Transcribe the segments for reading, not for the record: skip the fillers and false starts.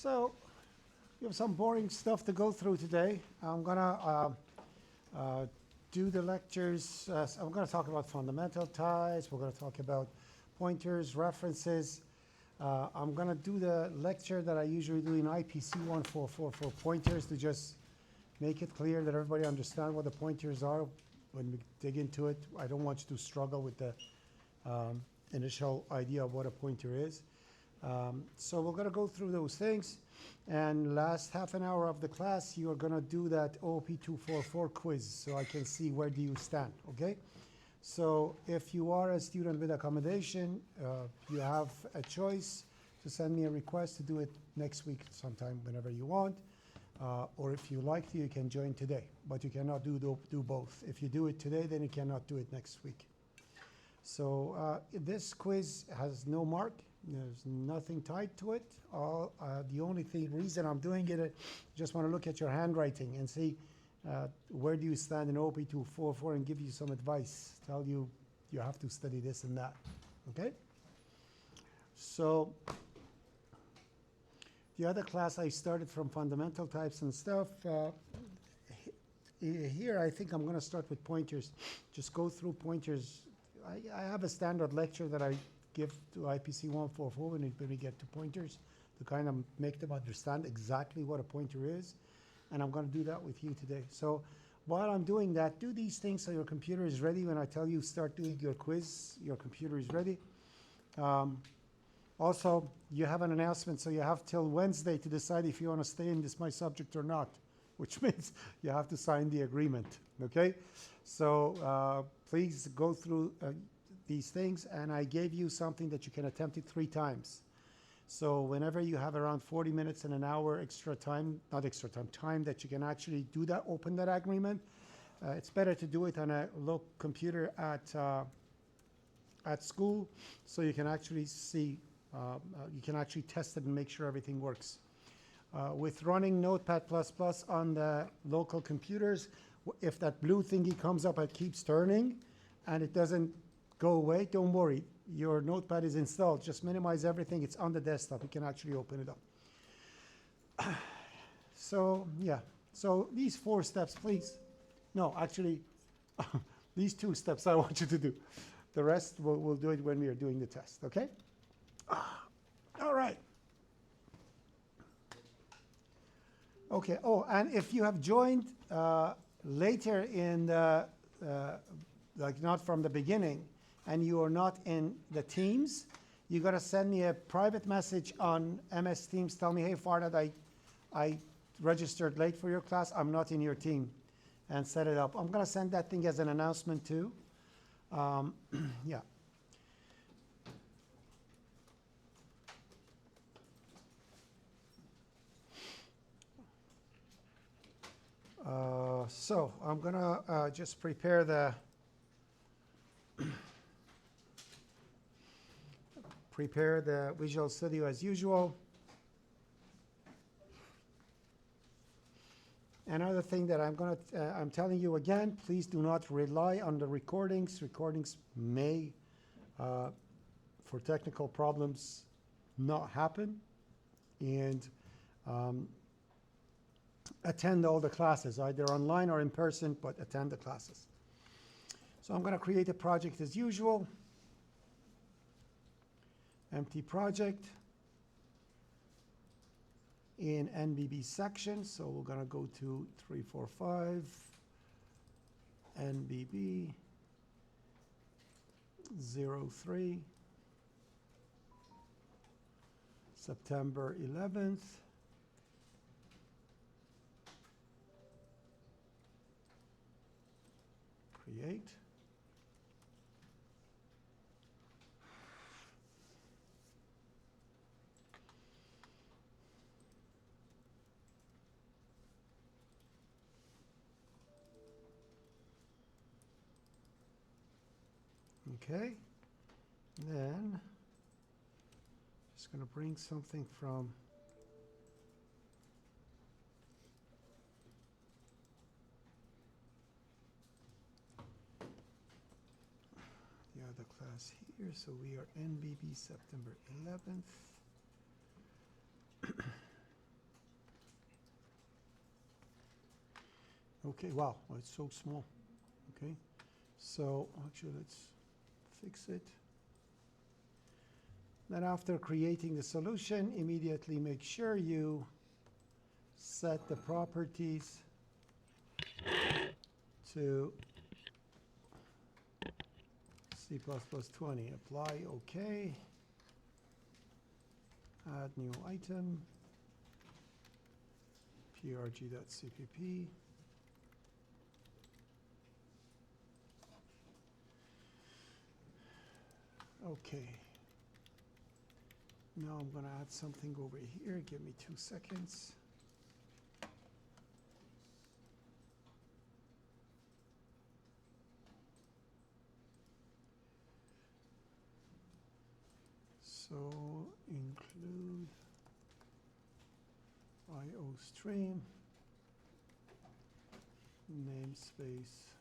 So we have some boring stuff to go through today. I'm gonna do the lectures. I'm gonna talk about fundamental types. We're gonna talk about pointers, references. I'm gonna do the lecture that I usually do in IPC 144 for pointers to just make it clear that everybody understands what the pointers are when we dig into it. I don't want you to struggle with the initial idea of what a pointer is. So we're going to go through those things. And last half an hour of the class, you are going to do that OOP345 quiz so I can see where do you stand, okay? So if you are a student with accommodation, you have a choice to send me a request to do it next week sometime whenever you want. Or if you like to, you can join today. But you cannot do both. If you do it today, then you cannot do it next week. So this quiz has no mark. There's nothing tied to it. The only reason I'm doing it, I just want to look at your handwriting and see where do you stand in OOP345 and give you some advice. Tell you you have to study this and that. Okay? So the other class I started from fundamental types and stuff. Here I think I'm going to start with pointers. Just go through pointers. I have a standard lecture that I give to IPC 144 when we get to pointers to kind of make them understand exactly what a pointer is. And I'm going to do that with you today. So while I'm doing that, do these things so your computer is ready. When I tell you start doing your quiz, your computer is ready. Also, you have an announcement, so you have till Wednesday to decide if you want to stay in this my subject or not, which means you have to sign the agreement, okay? So please go through these things, and I gave you something that you can attempt it 3 times. So whenever you have around 40 minutes and an hour extra time, not extra time, time that you can actually do that, open that agreement, it's better to do it on a local computer at school so you can actually see, you can actually test it and make sure everything works. With running Notepad++ on the local computers, if that blue thingy comes up, it keeps turning and it doesn't go away, don't worry. Your Notepad is installed. Just minimize everything. It's on the desktop. You can actually open it up. So, yeah. So these 4 steps, please. No, actually, these 2 steps I want you to do. The rest, we'll do it when we are doing the test, okay? All right. Okay. Oh, and if you have joined later in the, like not from the beginning, and you are not in the Teams, you got to send me a private message on MS Teams. Tell me, hey, Farhad, I registered late for your class. I'm not in your team, and set it up. I'm going to send that thing as an announcement too. Yeah. So I'm going to just prepare the Visual Studio as usual. Another thing that I'm telling you again, please do not rely on the recordings. Recordings may, for technical problems, not happen. And attend all the classes, either online or in person, but attend the classes. So I'm going to create a project as usual. Empty project in NBB section. So we're going to go to 345 NBB 03 September 11th. Create. Okay, then just going to bring something from the other class here. So we are NBB September 11th. Okay, wow, oh, it's so small. Okay, so actually let's fix it. Then after creating the solution, immediately make sure you set the properties to C++20. Apply, OK. Add new item, prg.cpp. Okay. Now I'm going to add something over here. Give me 2 seconds. So include IO stream, namespace,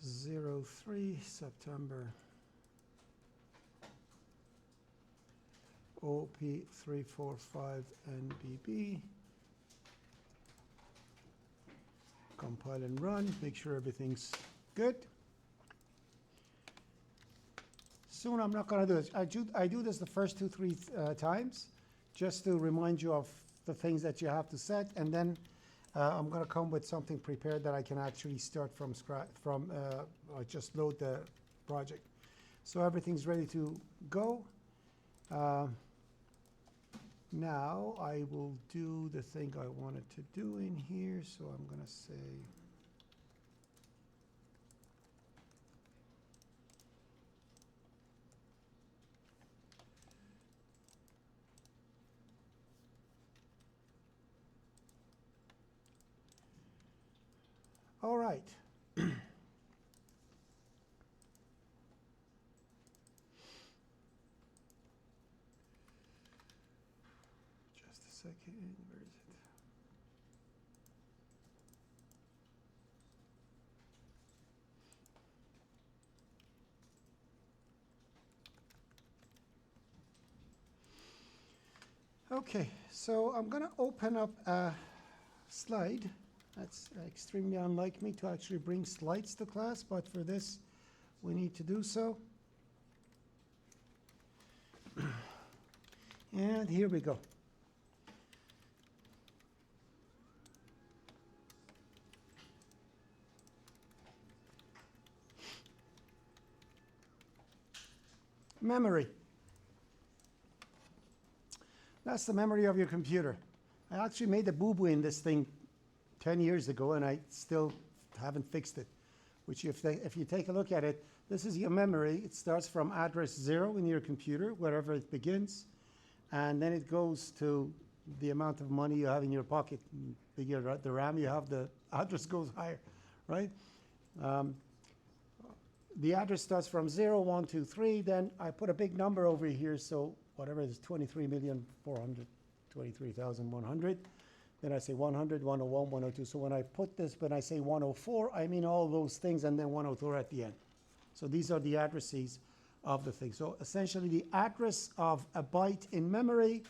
'03 September OOP345 NBB. Compile and run, make sure everything's good. Soon I'm not going to do this. I do this the first 2-3 times just to remind you of the things that you have to set, and then I'm going to come with something prepared that I can actually start from scratch. I just load the project. So everything's ready to go. Now I will do the thing I wanted to do in here. So I'm going to say all right. Just a second. Where is it? Okay, so I'm going to open up a slide. That's extremely unlike me to actually bring slides to class, but for this, we need to do so. And here we go. Memory. That's the memory of your computer. I actually made a boo-boo in this thing 10 years ago, and I still haven't fixed it. Which, if you take a look at it, this is your memory. It starts from address 0 in your computer, wherever it begins, and then it goes to the amount of money you have in your pocket. The bigger the RAM you have, the address goes higher, right? The address starts from 0, 1, 2, 3. Then I put a big number over here, so whatever it is, 23,423,100. Then I say 100, 101, 102. So when I put this, when I say 104, I mean all those things, and then 102 at the end. So these are the addresses of the thing. So essentially, the address of a byte in memory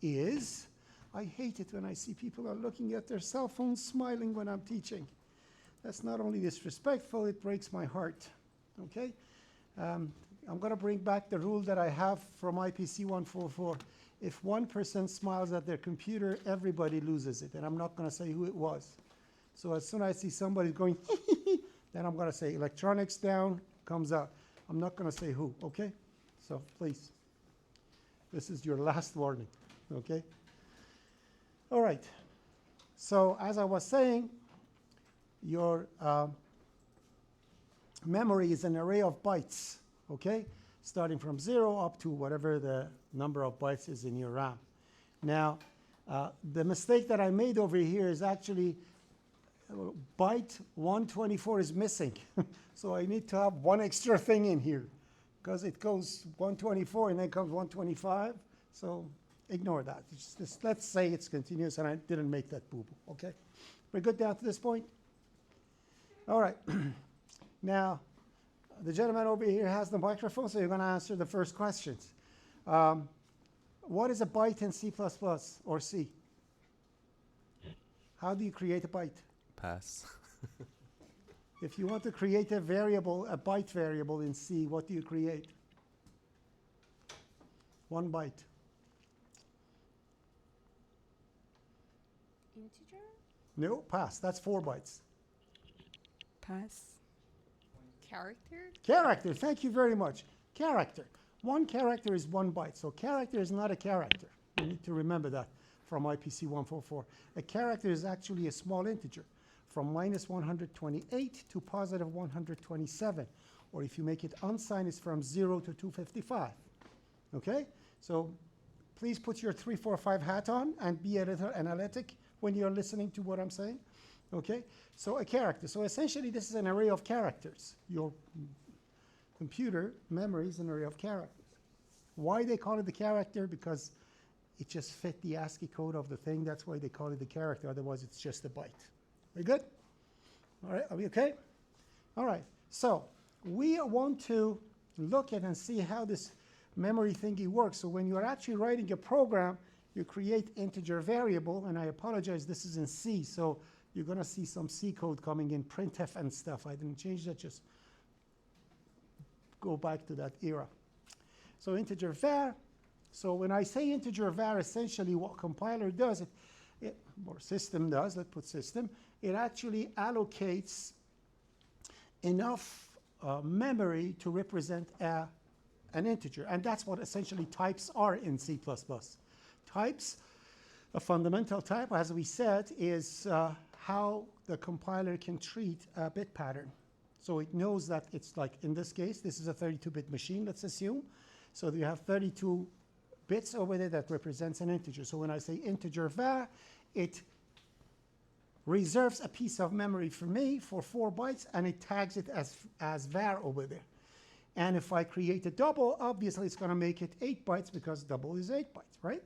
is, I hate it when I see people are looking at their cell phones smiling when I'm teaching. That's not only disrespectful, it breaks my heart. Okay? I'm going to bring back the rule that I have from IPC 144. If one person smiles at their computer, everybody loses it. And I'm not going to say who it was. So as soon as I see somebody going, then I'm going to say electronics down, comes out. I'm not going to say who, okay? So please, this is your last warning, okay? All right. So as I was saying, your memory is an array of bytes, okay? Starting from 0 up to whatever the number of bytes is in your RAM. Now, the mistake that I made over here is actually byte 124 is missing. So I need to have one extra thing in here because it goes 124 and then comes 125. So ignore that. Let's say it's continuous and I didn't make that boo-boo, okay? We're good down to this point? All right. Now, the gentleman over here has the microphone, so you're going to answer the first questions. What is a byte in C++ or C? How do you create a byte? Pass. If you want to create a variable, a byte variable in C, what do you create? 1 byte. Integer? No, pass. That's 4 bytes. Pass. Character? Character, thank you very much. Character. 1 character is 1 byte. So character is not a character. You need to remember that from IPC 144. A character is actually a small integer from minus 128 to positive 127. Or if you make it unsigned, it's from 0 to 255. Okay? So please put your 345 hat on and be a little analytic when you're listening to what I'm saying. Okay? So a character. So essentially, this is an array of characters. Your computer memory is an array of characters. Why they call it the character? Because it just fit the ASCII code of the thing. That's why they call it the character. Otherwise, it's just a byte. We good? All right. Are we okay? All right. So we want to look at and see how this memory thingy works. So when you're actually writing a program, you create integer variable. And I apologize, this is in C. So you're going to see some C code coming in, printf and stuff. I didn't change that. Just go back to that era. So integer var. So when I say integer var, essentially what compiler does, or system does, let's put system, it actually allocates enough memory to represent an integer. And that's what essentially types are in C++. Types, a fundamental type, as we said, is how the compiler can treat a bit pattern. So it knows that it's like, in this case, this is a 32-bit machine, let's assume. So you have 32 bits over there that represents an integer. So when I say integer var, it reserves a piece of memory for me for 4 bytes, and it tags it as var over there. And if I create a double, obviously it's going to make it 8 bytes because double is 8 bytes, right?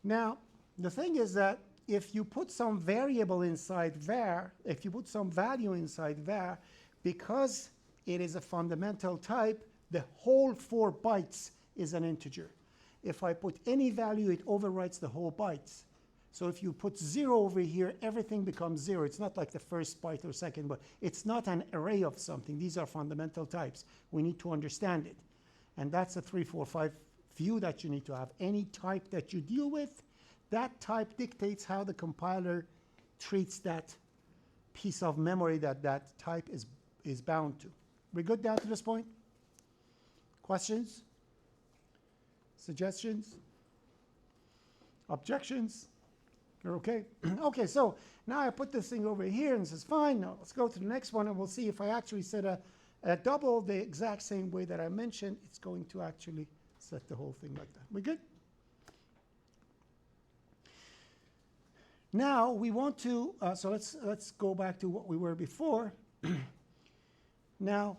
Now, the thing is that if you put some variable inside var, if you put some value inside var, because it is a fundamental type, the whole 4 bytes is an integer. If I put any value, it overwrites the whole bytes. So if you put 0 over here, everything becomes 0. It's not like the first byte or second, but it's not an array of something. These are fundamental types. We need to understand it. And that's a 345 view that you need to have. Any type that you deal with, that type dictates how the compiler treats that piece of memory that that type is bound to. We good down to this point? Questions? Suggestions? Objections? You're okay? Okay, so now I put this thing over here and says, fine, now let's go to the next one and we'll see if I actually set a double the exact same way that I mentioned, it's going to actually set the whole thing like that. We good? Now we want to, so let's go back to what we were before. Now,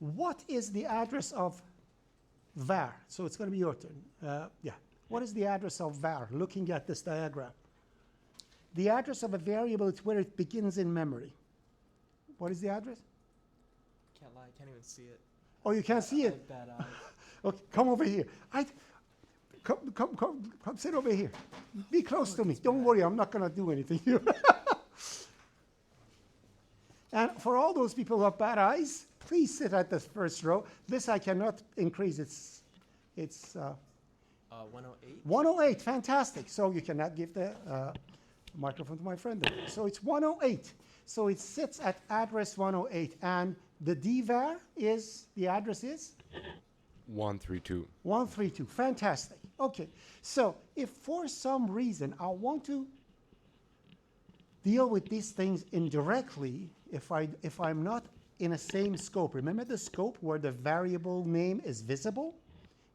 what is the address of var? So it's going to be your turn. Yeah. What is the address of var, looking at this diagram? The address of a variable is where it begins in memory. What is the address? Can't lie, I can't even see it. Oh, you can't see I it? have bad eyes. Okay, come over here. Come sit over here. Be close to me. Don't worry, I'm not going to do anything here. And for all those people who have bad eyes, please sit at the first row. This I cannot increase. It's 108? 108, fantastic. So you cannot give the microphone to my friend. So it's 108. So it sits at address 108. And the dvar is, the address is? 132. 132, fantastic. Okay, so if for some reason I want to deal with these things indirectly, if I'm not in a same scope, remember the scope where the variable name is visible?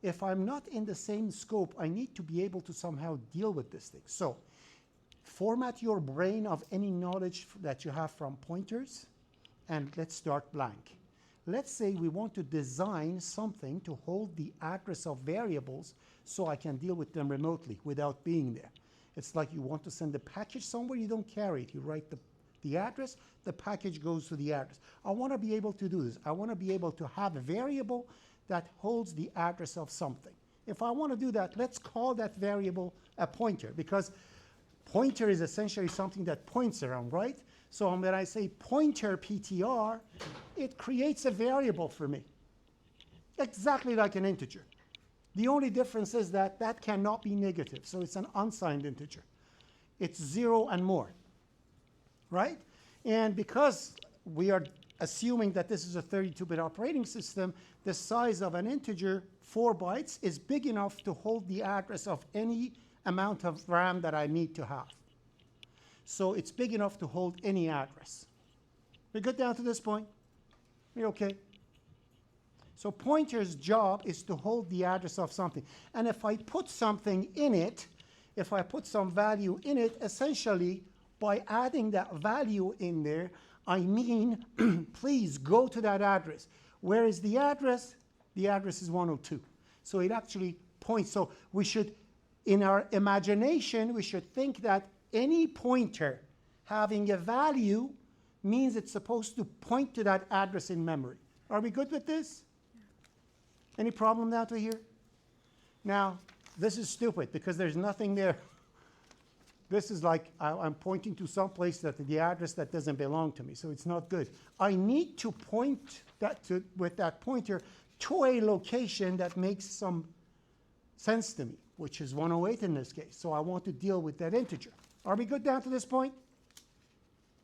If I'm not in the same scope, I need to be able to somehow deal with this thing. So format your brain of any knowledge that you have from pointers, and let's start blank. Let's say we want to design something to hold the address of variables so I can deal with them remotely without being there. It's like you want to send a package somewhere, you don't carry it. You write the address, the package goes to the address. I want to be able to do this. I want to be able to have a variable that holds the address of something. If I want to do that, let's call that variable a pointer, because pointer is essentially something that points around, right? So when I say pointer PTR, it creates a variable for me, exactly like an integer. The only difference is that that cannot be negative, so it's an unsigned integer. It's 0 and more, right? And because we are assuming that this is a 32-bit operating system, the size of an integer, 4 bytes, is big enough to hold the address of any amount of RAM that I need to have. So it's big enough to hold any address. We good down to this point? We okay? So pointer's job is to hold the address of something. And if I put something in it, if I put some value in it, essentially, by adding that value in there, I mean, please go to that address. Where is the address? The address is 102. So it actually points. So we should, in our imagination, we should think that any pointer having a value means it's supposed to point to that address in memory. Are we good with this? Any problem down to here? Now, this is stupid because there's nothing there. This is like I'm pointing to some place that the address that doesn't belong to me, so it's not good. I need to point that with that pointer to a location that makes some sense to me, which is 108 in this case. So I want to deal with that integer. Are we good down to this point?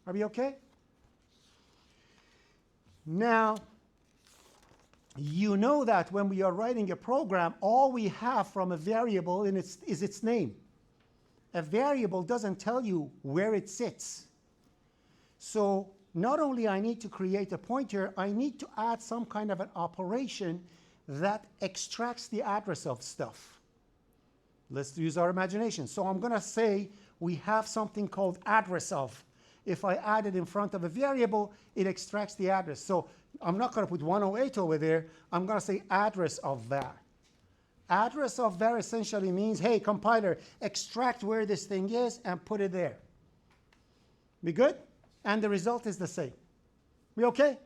Are we okay? Now, you know that when we are writing a program, all we have from a variable is its name. A variable doesn't tell you where it sits. So not only I need to create a pointer, I need to add some kind of an operation that extracts the address of stuff. Let's use our imagination. So I'm going to say we have something called address of. If I add it in front of a variable, it extracts the address. So I'm not going to put 108 over there. I'm going to say address of var. Address of var essentially means, hey, compiler, extract where this thing is and put it there. We good? And the result is the same. We okay?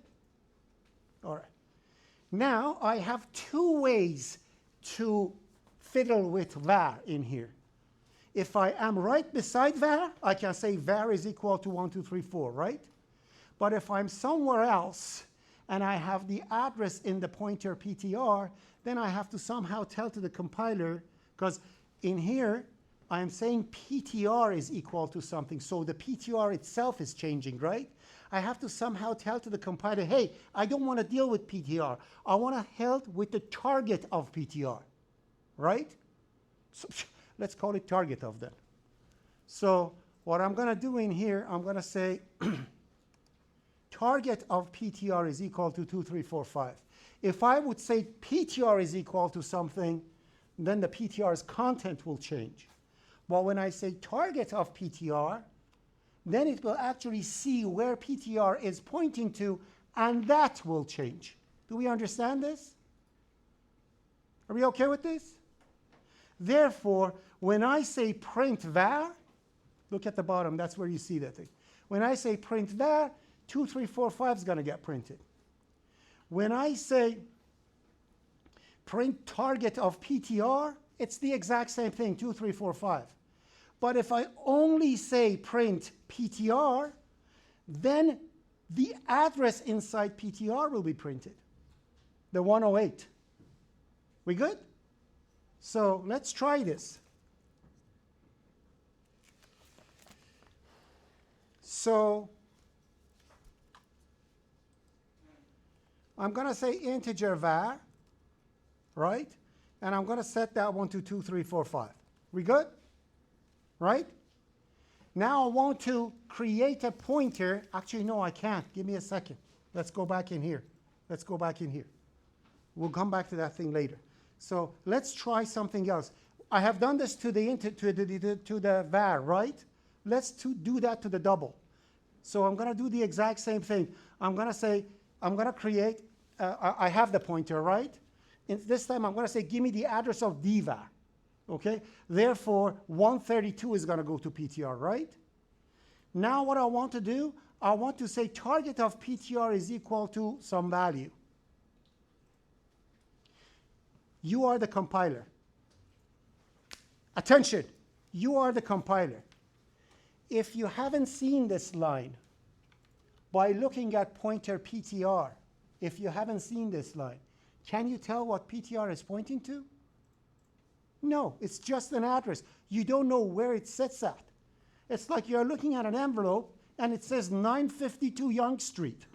All right. Now I have two ways to fiddle with var in here. If I am right beside var, I can say var is equal to 1, 2, 3, 4, right? But if I'm somewhere else and I have the address in the pointer PTR, then I have to somehow tell to the compiler, because in here I am saying PTR is equal to something, so the PTR itself is changing, right? I have to somehow tell to the compiler, hey, I don't want to deal with PTR. I want to deal with the target of PTR, right? So, let's call it target of that. So what I'm going to do in here, I'm going to say target of PTR is equal to 2, 3, 4, 5. If I would say PTR is equal to something, then the PTR's content will change. But when I say target of PTR, then it will actually see where PTR is pointing to, and that will change. Do we understand this? Are we okay with this? Therefore, when I say print var, look at the bottom, that's where you see that thing. When I say print var, 2, 3, 4, 5 is going to get printed. When I say print target of PTR, it's the exact same thing, 2, 3, 4, 5. But if I only say print PTR, then the address inside PTR will be printed, the 108. We good? So let's try this. So I'm going to say integer var, right? And I'm going to set that one to 2, 3, 4, 5. We good? Right? Now I want to create a pointer. Actually, no, I can't. Give me a second. Let's go back in here. Let's go back in here. We'll come back to that thing later. So let's try something else. I have done this to the var, right? Let's do that to the double. So I'm going to do the exact same thing. I'm going to say, I'm going to create, I have the pointer, right? And this time I'm going to say, give me the address of dvar. Okay? Therefore, 132 is going to go to PTR, right? Now what I want to do, I want to say target of PTR is equal to some value. You are the compiler. Attention, you are the compiler. If you haven't seen this line, by looking at pointer PTR, if you haven't seen this line, can you tell what PTR is pointing to? No, it's just an address. You don't know where it sits at. It's like you're looking at an envelope and it says 952 Young Street.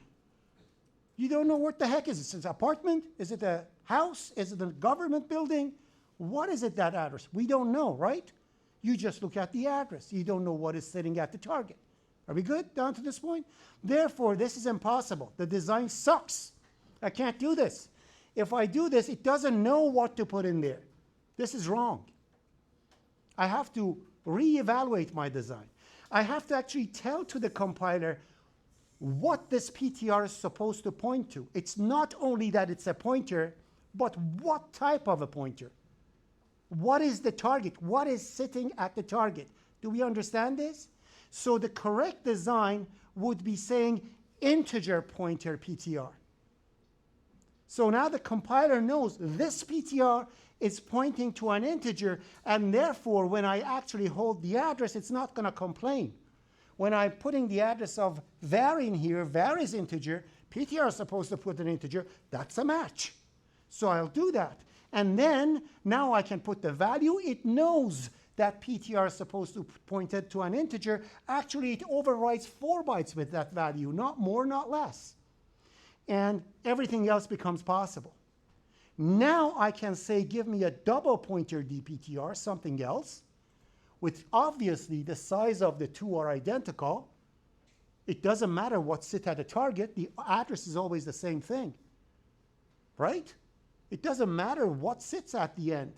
You don't know what the heck is it. Is it an apartment? Is it a house? Is it a government building? What is it, that address? We don't know, right? You just look at the address. You don't know what is sitting at the target. Are we good down to this point? Therefore, this is impossible. The design sucks. I can't do this. If I do this, it doesn't know what to put in there. This is wrong. I have to reevaluate my design. I have to actually tell to the compiler what this PTR is supposed to point to. It's not only that it's a pointer, but what type of a pointer. What is the target? What is sitting at the target? Do we understand this? So the correct design would be saying integer pointer PTR. So now the compiler knows this PTR is pointing to an integer, and therefore when I actually hold the address, it's not going to complain. When I'm putting the address of var in here, var is integer, PTR is supposed to put an integer, that's a match. So I'll do that. And then now I can put the value. It knows that PTR is supposed to point it to an integer. Actually, it overwrites 4 bytes with that value, not more, not less. And everything else becomes possible. Now I can say, give me a double pointer dptr, something else, with obviously the size of the two are identical. It doesn't matter what sits at a target. The address is always the same thing, right? It doesn't matter what sits at the end.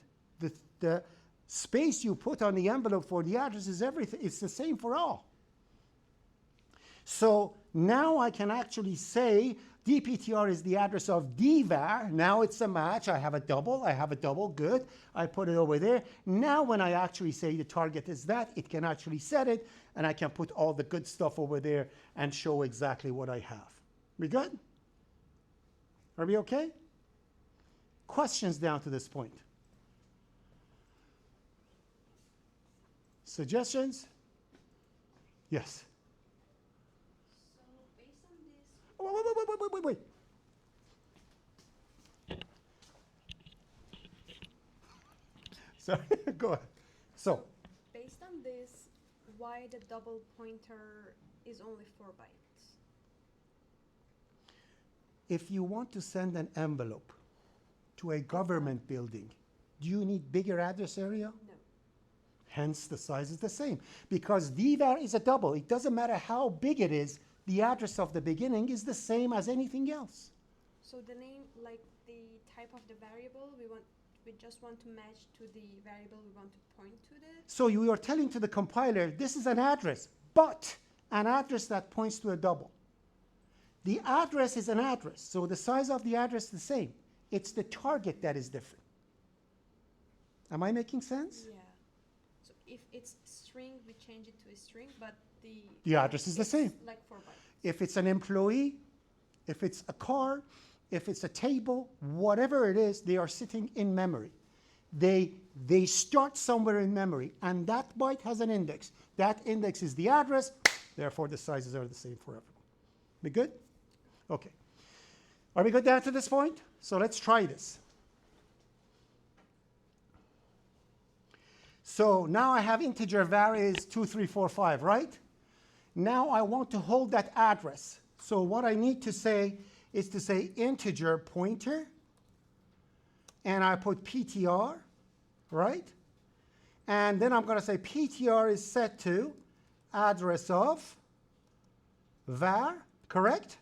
The space you put on the envelope for the address is everything. It's the same for all. So now I can actually say dptr is the address of dvar. Now it's a match. I have a double, good. I put it over there. Now when I actually say the target is that, it can actually set it, and I can put all the good stuff over there and show exactly what I have. We good? Are we okay? Questions down to this point? Suggestions? Yes. So based on this, Wait. Sorry, go ahead. So, based on this, why the double pointer is only 4 bytes? if you want to send an envelope to a government building, do you need bigger address area? No. Hence, the size is the same. Because dvar is a double. It doesn't matter how big it is, the address of the beginning is the same as anything else. So the name, like the type of the variable, we just want to match to the variable we want to point to this. So you are telling to the compiler, this is an address, but an address that points to a double. The address is an address, so the size of the address is the same. It's the target that is different. Am I making sense? Yeah. So if it's string, we change it to a string, but The address is the it's same. like 4 bytes. If it's an employee, if it's a car, if it's a table, whatever it is, they are sitting in memory. They start somewhere in memory, and that byte has an index. That index is the address, therefore the sizes are the same for everyone. We good? Okay. Are we good down to this point? So let's try this. So now I have integer var is 2345, right? Now I want to hold that address. So what I need to say is to say integer pointer, and I put PTR, right? And then I'm going to say PTR is set to address of var, correct?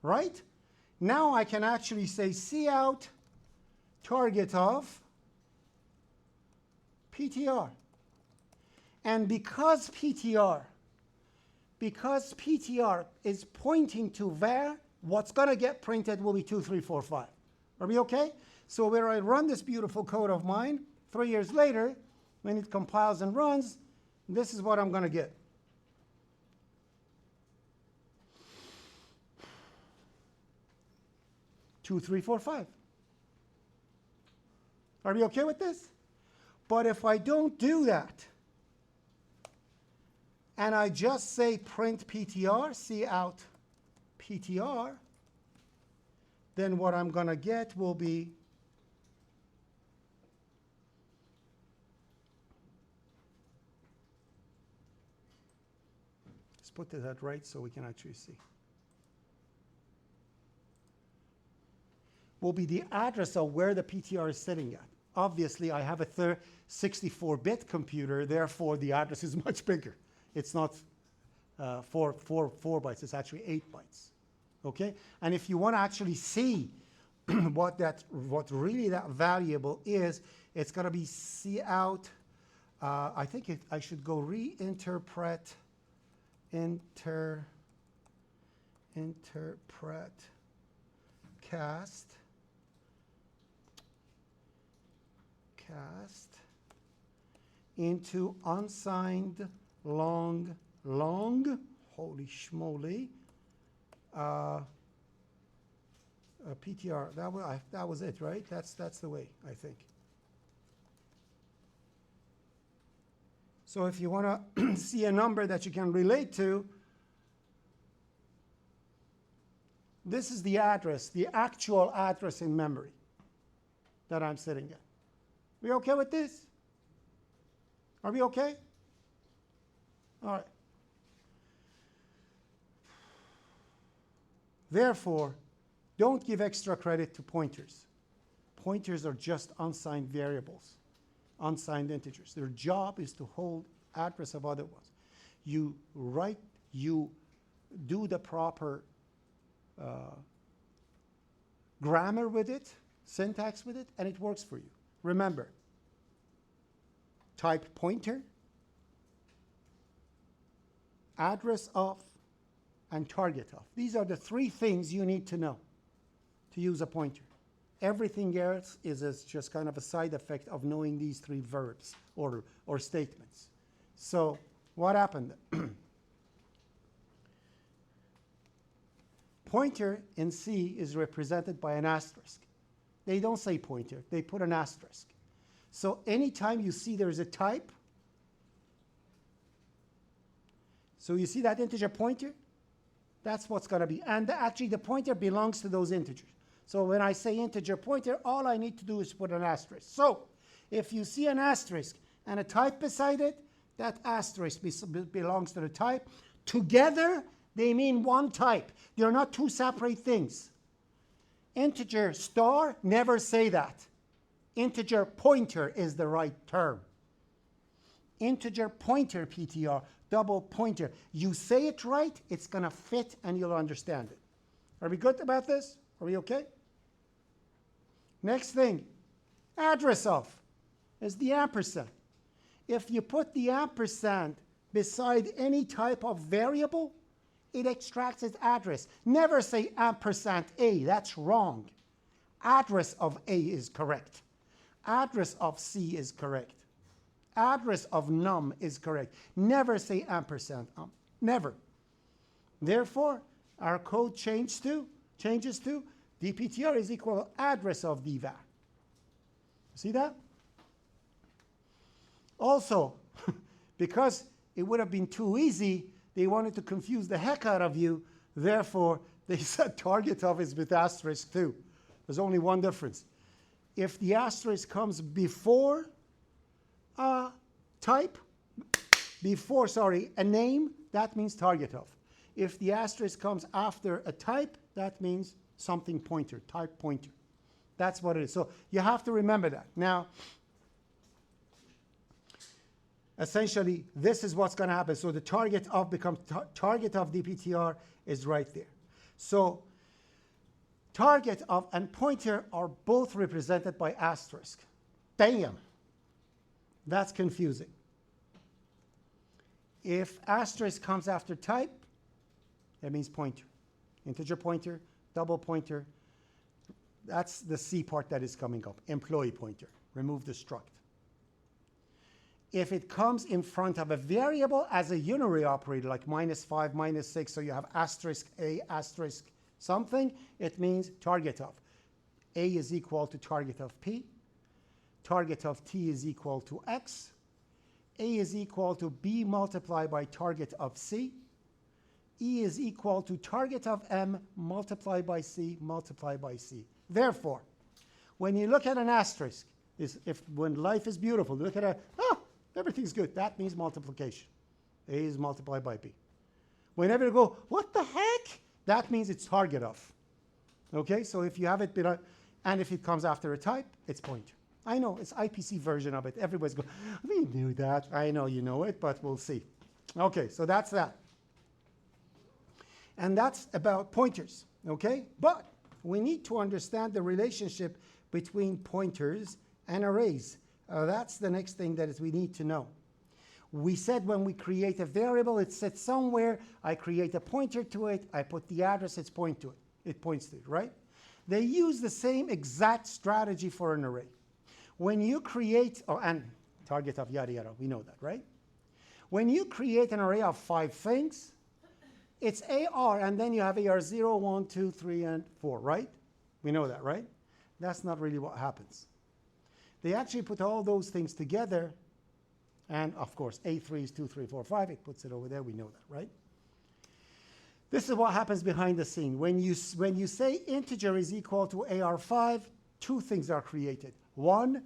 Right? Now I can actually say cout target of PTR. And because PTR is pointing to var, what's going to get printed will be 2345. Are we okay? So where I run this beautiful code of mine, 3 years later, when it compiles and runs, this is what I'm going to get. Two, three, four, five. Are we okay with this? But if I don't do that, and I just say print PTR, see out PTR, then what I'm going to get will be let's put that right so we can actually see. Will be the address of where the PTR is sitting at. Obviously, I have a 64-bit computer, therefore the address is much bigger. It's not 4 bytes, it's actually 8 bytes. Okay? And if you want to actually see what really that variable is, it's going to be cout. I think I should go reinterpret cast into unsigned long, holy schmoly, PTR. That was it, right? That's the way, I think. So if you want to see a number that you can relate to, this is the address, the actual address in memory that I'm sitting at. We okay with this? Are we okay? All right. Therefore, don't give extra credit to pointers. Pointers are just unsigned variables, unsigned integers. Their job is to hold address of other ones. You do the proper grammar with it, syntax with it, and it works for you. Remember, type pointer, address of, and target of. These are the 3 things you need to know to use a pointer. Everything else is just kind of a side effect of knowing these 3 verbs or statements. So what happened? Pointer in C is represented by an asterisk. They don't say pointer, they put an asterisk. So anytime you see there's a type, so you see that integer pointer, that's what's going to be. And actually the pointer belongs to those integers. So when I say integer pointer, all I need to do is put an asterisk. So if you see an asterisk and a type beside it, that asterisk belongs to the type. Together, they mean one type. They're not 2 separate things. Integer star, never say that. Integer pointer is the right term. Integer pointer PTR, double pointer. You say it right, it's going to fit and you'll understand it. Are we good about this? Are we okay? Next thing, address of is the ampersand. If you put the ampersand beside any type of variable, it extracts its address. Never say ampersand A, that's wrong. Address of A is correct. Address of C is correct. Address of num is correct. Never say ampersand, never. Therefore, our code changes to dptr is equal address of dvar. See that? Also, because it would have been too easy, they wanted to confuse the heck out of you. Therefore, they said target of is with asterisk too. There's only one difference. If the asterisk comes before a type, a name, that means target of. If the asterisk comes after a type, that means something pointer, type pointer. That's what it is. So you have to remember that. Now, essentially, this is what's going to happen. So the target of becomes target of dptr is right there. So target of and pointer are both represented by asterisk. Damn, that's confusing. If asterisk comes after type, that means pointer. Integer pointer, double pointer. That's the C part that is coming up. Employee pointer. Remove the struct. if it comes in front of a variable as a unary operator, like -5, -6, so you have asterisk A, asterisk something, it means target of. A is equal to target of P. Target of T is equal to X. A is equal to B multiplied by target of C. E is equal to target of M multiplied by C multiplied by C. Therefore, when you look at an asterisk, when life is beautiful, look at everything's good. That means multiplication. A is multiplied by B. Whenever you go, what the heck? That means it's target of. Okay, so if you have it, and if it comes after a type, it's pointer. I know, it's IPC version of it. Everybody's going, we knew that. I know you know it, but we'll see. Okay, so that's that. And that's about pointers, okay? But we need to understand the relationship between pointers and arrays. That's the next thing that we need to know. We said when we create a variable, it sits somewhere. I create a pointer to it. I put the address, it points to it, right? They use the same exact strategy for an array. When you create, and target of yada yada, we know that, right? When you create an array of 5 things, it's AR, and then you have AR 0, 1, 2, 3, and 4, right? We know that, right? That's not really what happens. They actually put all those things together, and of course, A3 is 2, 3, 4, 5. It puts it over there. We know that, right? This is what happens behind the scene. When you say integer is equal to AR5, 2 things are created. One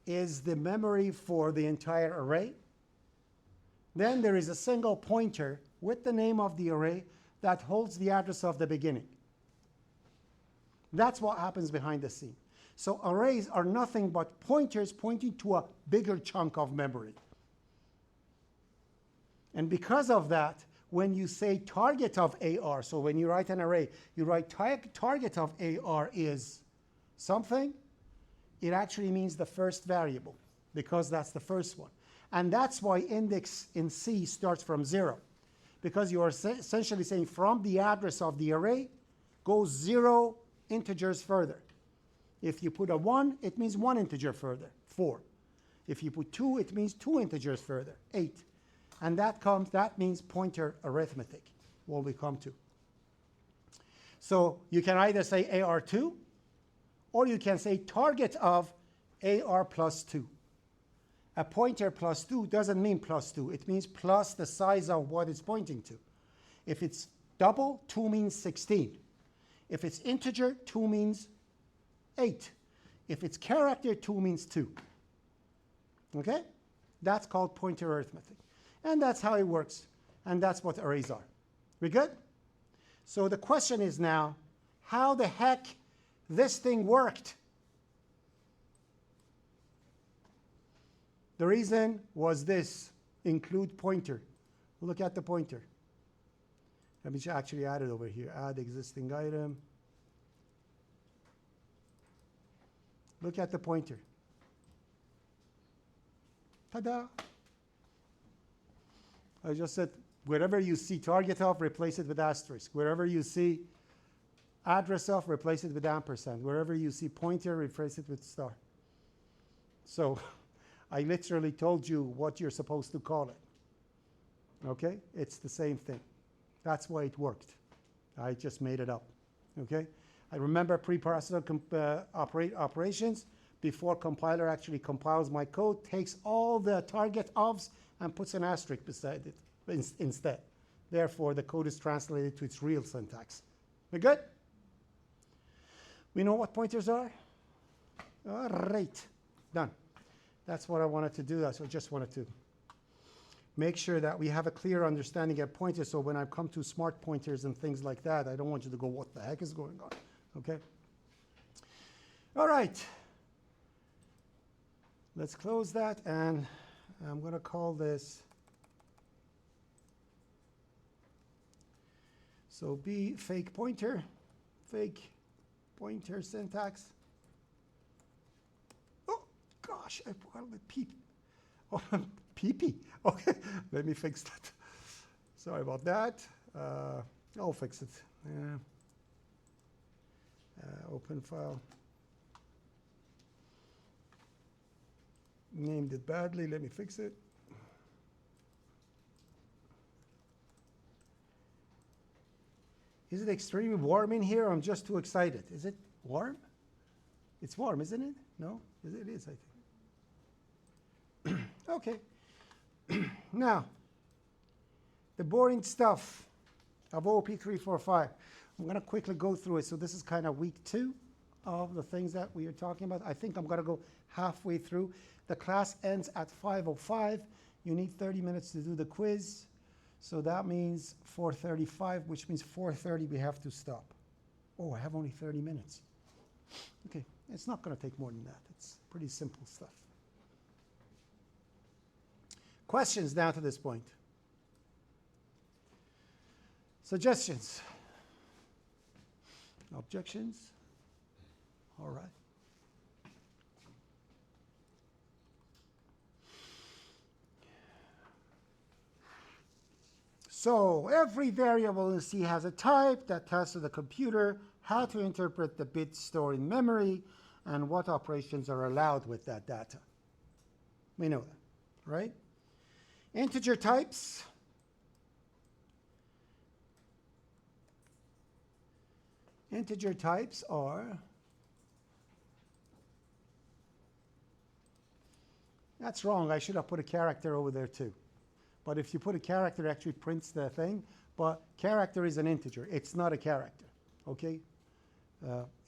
is the memory for the entire array. Then there is a single pointer with the name of the array that holds the address of the beginning. That's what happens behind the scene. So arrays are nothing but pointers pointing to a bigger chunk of memory. And because of that, when you say target of AR, so when you write an array, you write target of AR is something, it actually means the first variable, because that's the first one. And that's why index in C starts from 0, because you are essentially saying from the address of the array, go 0 integers further. If you put a 1, it means 1 integer further, 4. If you put 2, it means 2 integers further, 8. And that means pointer arithmetic, what we come to. So you can either say AR2, or you can say target of AR plus 2. A pointer plus 2 doesn't mean plus 2. It means plus the size of what it's pointing to. If it's double, 2 means 16. If it's integer, 2 means 8. If it's character, 2 means 2. Okay? That's called pointer arithmetic. And that's how it works. And that's what arrays are. We good? So the question is now, how the heck this thing worked? The reason was this, include pointer. Look at the pointer. Let me actually add it over here. Add existing item. Look at the pointer. Ta-da! I just said, wherever you see target of, replace it with asterisk. Wherever you see address of, replace it with ampersand. Wherever you see pointer, replace it with star. So I literally told you what you're supposed to call it. Okay? It's the same thing. That's why it worked. I just made it up. Okay? I remember pre-processor operations. Before compiler actually compiles my code, takes all the target ofs and puts an asterisk beside it instead. Therefore, the code is translated to its real syntax. We good? We know what pointers are? All right. Done. That's what I wanted to do. So I just wanted to make sure that we have a clear understanding of pointers, so when I come to smart pointers and things like that, I don't want you to go, what the heck is going on? Okay? All right. Let's close that, and I'm going to call this, so B fake pointer syntax. Oh, gosh, I called it peep. Oh, PP. Okay, let me fix that. Sorry about that. I'll fix it. Open file. Named it badly. Let me fix it. Is it extremely warm in here? I'm just too excited. Is it warm? It's warm, isn't it? No? It is, I think. Okay. Now, the boring stuff of OOP345. I'm going to quickly go through it. So this is kind of week 2 of the things that we are talking about. I think I'm going to go halfway through. The class ends at 5:05. You need 30 minutes to do the quiz. So that means 4:35, which means 4:30 we have to stop. Oh, I have only 30 minutes. Okay, it's not going to take more than that. It's pretty simple stuff. Questions down to this point? Suggestions? Objections? All right. So every variable in C has a type that tells to the computer how to interpret the bits stored in memory and what operations are allowed with that data. We know that, right? Integer types. Integer types are, that's wrong, I should have put a character over there too. But if you put a character, it actually prints the thing. But character is an integer. It's not a character, okay?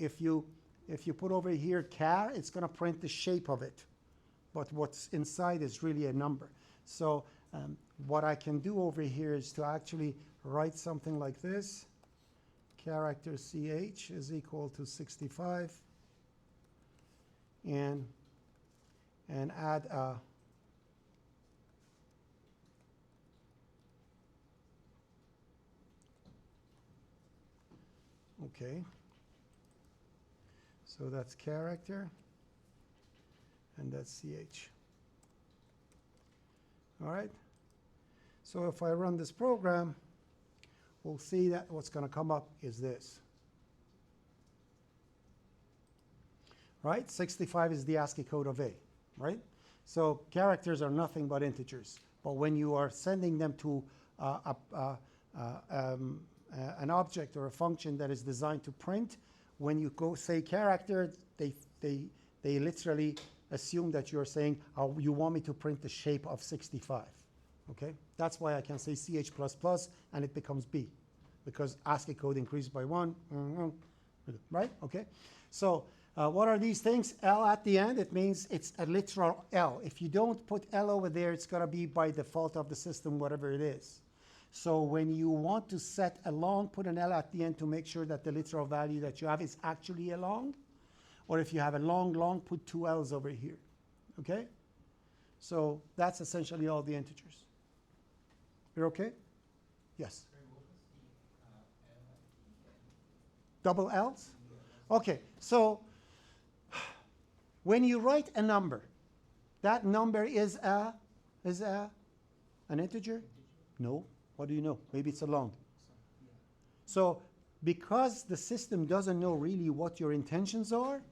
If you put over here char, it's going to print the shape of it. But what's inside is really a number. So what I can do over here is to actually write something like this. Character ch is equal to 65. And add a okay, so that's character, and that's ch. All right, so if I run this program, we'll see that what's going to come up is this. Right, 65 is the ASCII code of A, right? So characters are nothing but integers, but when you are sending them to an object or a function that is designed to print, when you go say character, they literally assume that you're saying, oh, you want me to print the shape of 65. Okay, that's why I can say ch++ and it becomes B, because ASCII code increased by 1, right? Okay, so what are these things? L at the end, it means it's a literal L. If you don't put L over there, it's going to be by default of the system, whatever it is. So when you want to set a long, put an L at the end to make sure that the literal value that you have is actually a long. Or if you have a long, put 2 L's over here. Okay? So that's essentially all the integers. You're okay? Yes? Double L's? Okay, so when you write a number, that number is an integer? No. What do you know? Maybe it's a long. So because the system doesn't know really what your intentions are,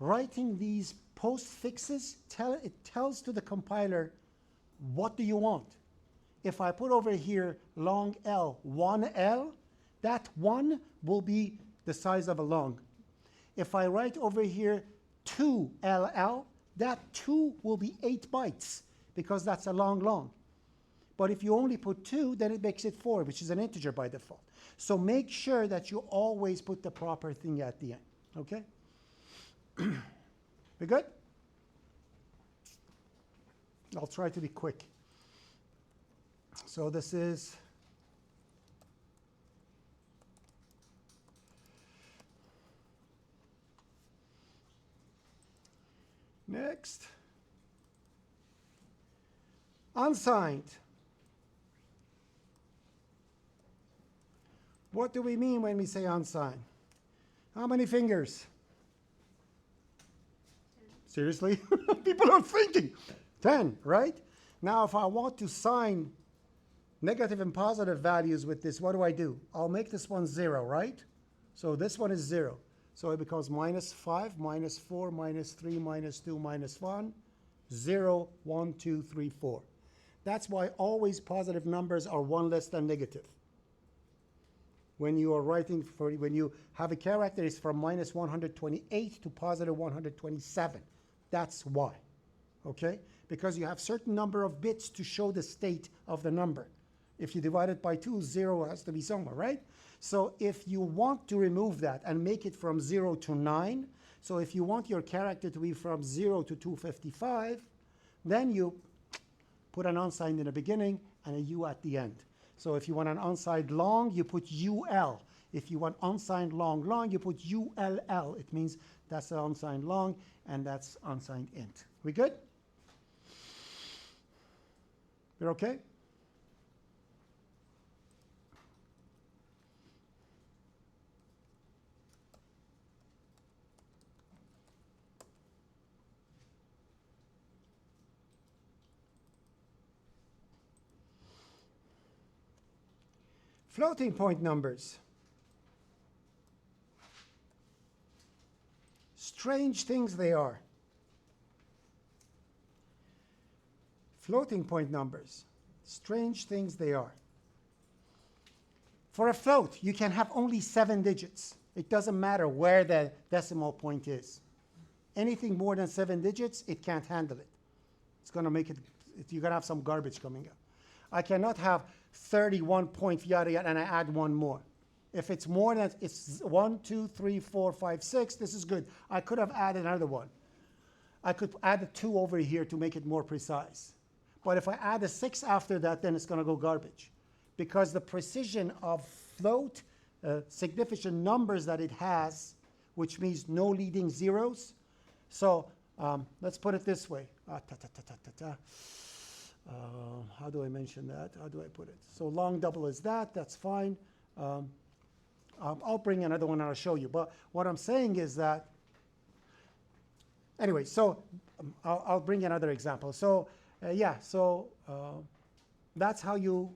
writing these postfixes, it tells to the compiler, what do you want? If I put over here long L, 1L, that 1 will be the size of a long. If I write over here 2LL, that 2 will be 8 bytes because that's a long. But if you only put 2, then it makes it 4, which is an integer by default. So make sure that you always put the proper thing at the end, okay? We good? I'll try to be quick. So this is next. Unsigned. What do we mean when we say unsigned? How many fingers? 10. Seriously? People are thinking. 10, right? Now, if I want to sign negative and positive values with this, what do? I'll make this one 0, right? So this one is 0. So it becomes -5, -4, -3, -2, -1, 0, 1, 2, 3, 4. That's why always positive numbers are one less than negative. When you are writing when you have a character, it's from minus 128 to positive 127. That's why, okay? Because you have certain number of bits to show the state of the number. If you divide it by 2, 0 has to be somewhere, right? So if you want to remove that and make it from 0 to 9, so if you want your character to be from 0 to 255, then you put an unsigned in the beginning and a U at the end. So if you want an unsigned long, you put UL. If you want unsigned long, you put ULL. It means that's the unsigned long and that's unsigned int. We good? We're okay? Floating point numbers. Strange things they are. Floating point numbers. Strange things they are. For a float, you can have only 7 digits. It doesn't matter where the decimal point is. Anything more than 7 digits, it can't handle it. It's going to make it, you're going to have some garbage coming up. I cannot have 31 point yada yada and I add one more. If it's more than, it's 1, 2, 3, 4, 5, 6, this is good. I could have added another one. I could add a 2 over here to make it more precise. But if I add a 6 after that, then it's going to go garbage. Because the precision of float, significant numbers that it has, which means no leading zeros. So let's put it this way. How do I mention that? How do I put it? So long double is that. That's fine. I'll bring another one and I'll show you. But what I'm saying is that, anyway, so I'll bring another example. So yeah, so that's how you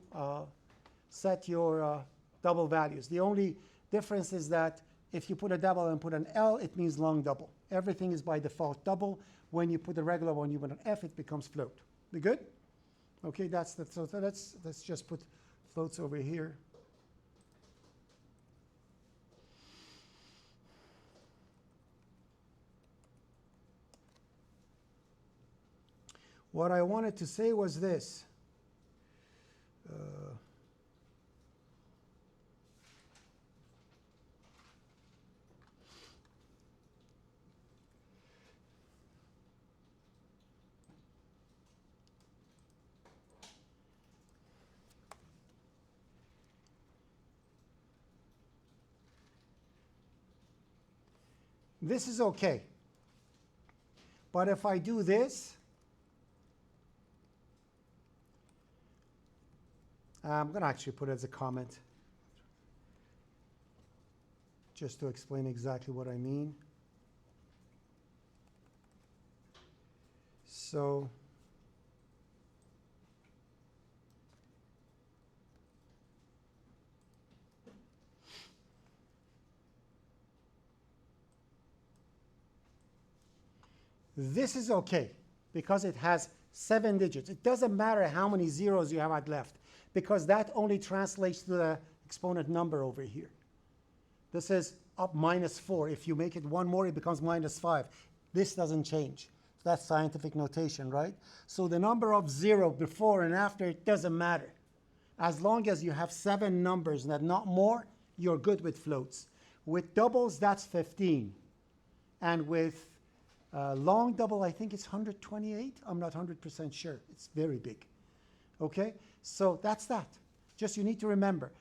set your double values. The only difference is that if you put a double and put an L, it means long double. Everything is by default double. When you put a regular one, you put an F, it becomes float. We good? Okay, that's the, so let's just put floats over here. What I wanted to say was this. This is okay. But if I do this, I'm going to actually put it as a comment just to explain exactly what I mean. So this is okay because it has 7 digits. It doesn't matter how many zeros you have left because that only translates to the exponent number over here. This is up -4. If you make it one more, it becomes -5. This doesn't change. That's scientific notation, right? So the number of 0 before and after, it doesn't matter. As long as you have 7 numbers and not more, you're good with floats. With doubles, that's 15. And with long double, I think it's 128. I'm not 100% sure. It's very big. Okay? So that's that. Just you need to remember.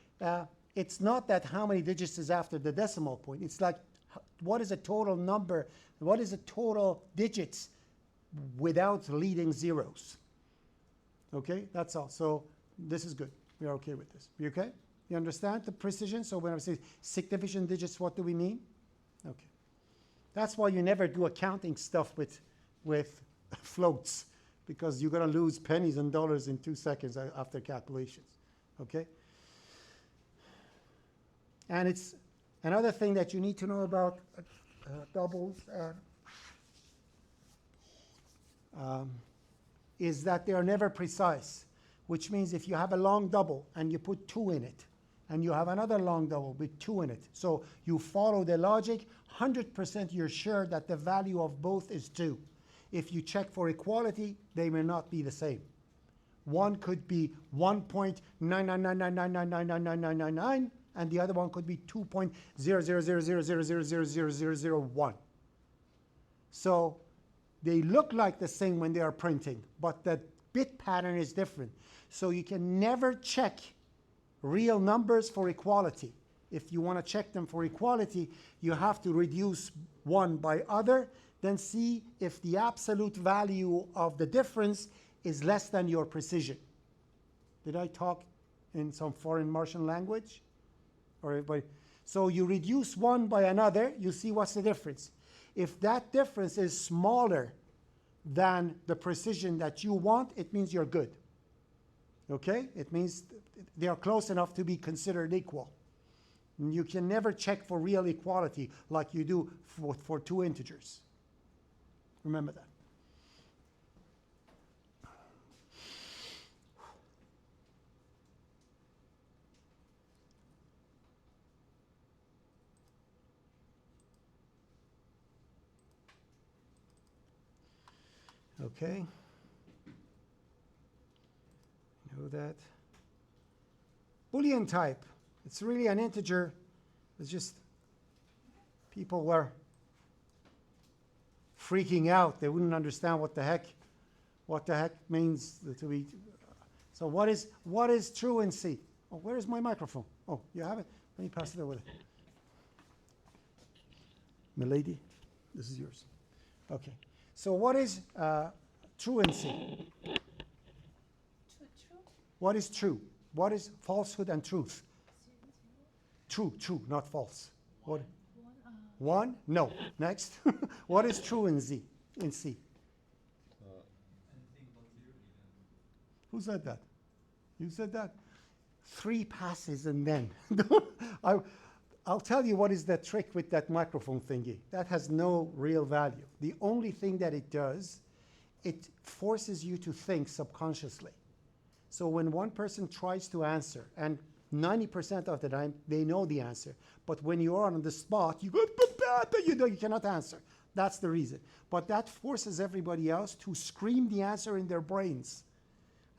It's not that how many digits is after the decimal point. It's like what is a total number, what is the total digits without leading zeros. Okay? That's all. So this is good. We are okay with this. You okay? You understand the precision? So when I say significant digits, what do we mean? Okay. That's why you never do accounting stuff with floats, because you're going to lose pennies and dollars in 2 seconds after calculations. Okay? And it's another thing that you need to know about doubles. is that they are never precise, which means if you have a long double and you put 2 in it, and you have another long double with 2 in it, so you follow the logic, 100% you're sure that the value of both is 2. If you check for equality, they may not be the same. One could be 1.99999999999, and the other one could be 2.00000000001. So they look like the same when they are printing, but the bit pattern is different. So you can never check real numbers for equality. If you want to check them for equality, you have to reduce one by other, then see if the absolute value of the difference is less than your precision. Did I talk in some foreign Martian language? Or everybody? So you reduce one by another, you see what's the difference. If that difference is smaller than the precision that you want, it means you're good. Okay? It means they are close enough to be considered equal. You can never check for real equality like you do for 2 integers. Remember that. Okay. Know that. Boolean type. It's really an integer. It's just people were freaking out. They wouldn't understand what the heck means to be. So what is true in C? Oh, where is my microphone? Oh, you have it? Let me pass it over there. Milady, this is yours. Okay. So what is true in C? What is true? What is falsehood and truth? True, not false. What? 1? No. Next. What is true in C? Who said that? You said that? 3 passes and then. I'll tell you what is the trick with that microphone thingy. That has no real value. The only thing that it does, it forces you to think subconsciously. So when one person tries to answer, and 90% of the time they know the answer, but when you are on the spot, you cannot answer. That's the reason. But that forces everybody else to scream the answer in their brains.